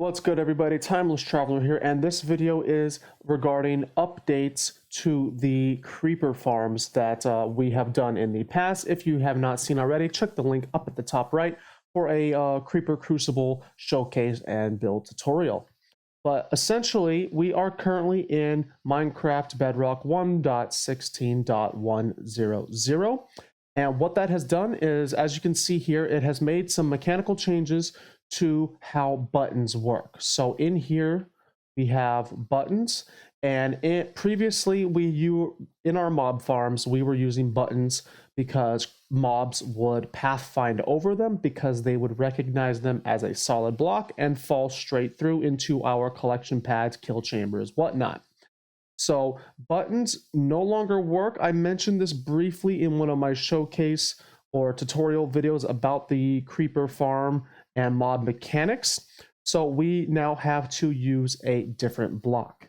What's good, everybody? Timeless Traveler here, and this video is regarding updates to the creeper farms that we have done in the past. If you have not seen already, check the link up at the top right for a creeper crucible showcase and build tutorial. But essentially, we are currently in Minecraft Bedrock 1.16.100. And what that has done is, as you can see here, it has made some mechanical changes to how buttons work. So in here we have buttons, and previously in our mob farms we were using buttons because mobs would pathfind over them because they would recognize them as a solid block and fall straight through into our collection pads, kill chambers, whatnot. So buttons no longer work. I mentioned this briefly in one of my showcase or tutorial videos about the creeper farm and mob mechanics. So we now have to use a different block.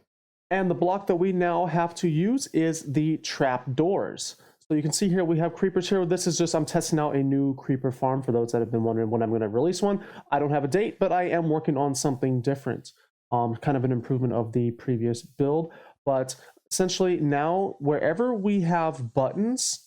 And the block that we now have to use is the trapdoors. So you can see here we have creepers here. This is just, I'm testing out a new creeper farm for those that have been wondering when I'm going to release one. I don't have a date, but I am working on something different. Kind of an improvement of the previous build. But essentially now wherever we have buttons,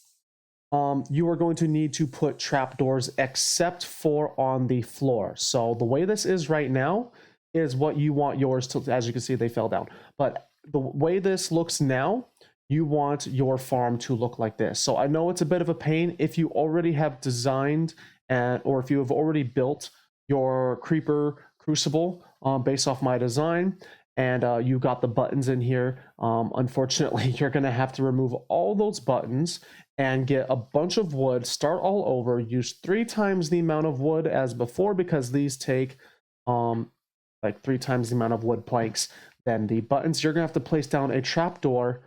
you are going to need to put trapdoors except for on the floor. So the way this is right now is what you want yours to, as you can see, they fell down. But the way this looks now, you want your farm to look like this. So I know it's a bit of a pain if you already have designed or if you have already built your creeper crucible based off my design, and you got the buttons in here. Unfortunately, you're going to have to remove all those buttons and get a bunch of wood, start all over, use 3 times the amount of wood as before because these take like 3 times the amount of wood planks than the buttons. You're going to have to place down a trapdoor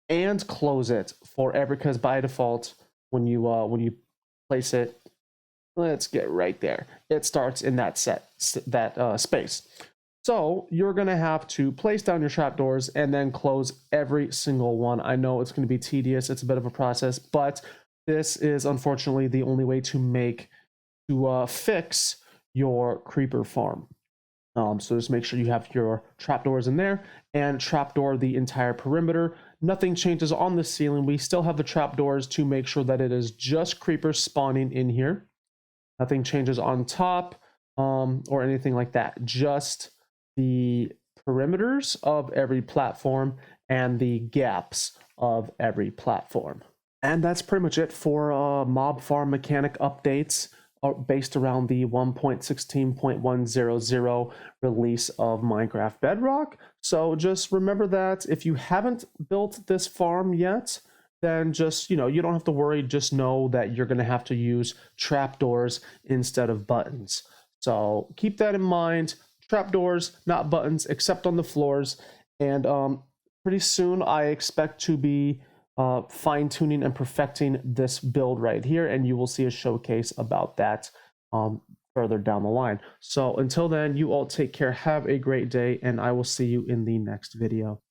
and close it because by default, when you place it, let's get right there, it starts in that space. So you're going to have to place down your trapdoors and then close every single one. I know it's going to be tedious. It's a bit of a process, but this is unfortunately the only way to fix your creeper farm. So just make sure you have your trapdoors in there and trapdoor the entire perimeter. Nothing changes on the ceiling. We still have the trapdoors to make sure that it is just creepers spawning in here. Nothing changes on top or anything like that. Just the perimeters of every platform and the gaps of every platform. And that's pretty much it for mob farm mechanic updates based around the 1.16.100 release of Minecraft Bedrock. So just remember that if you haven't built this farm yet, then just, you don't have to worry. Just know that you're going to have to use trapdoors instead of buttons. So keep that in mind. Trapdoors, not buttons, except on the floors. And pretty soon I expect to be fine-tuning and perfecting this build right here, and you will see a showcase about that further down the line. So until then, you all take care, have a great day, and I will see you in the next video.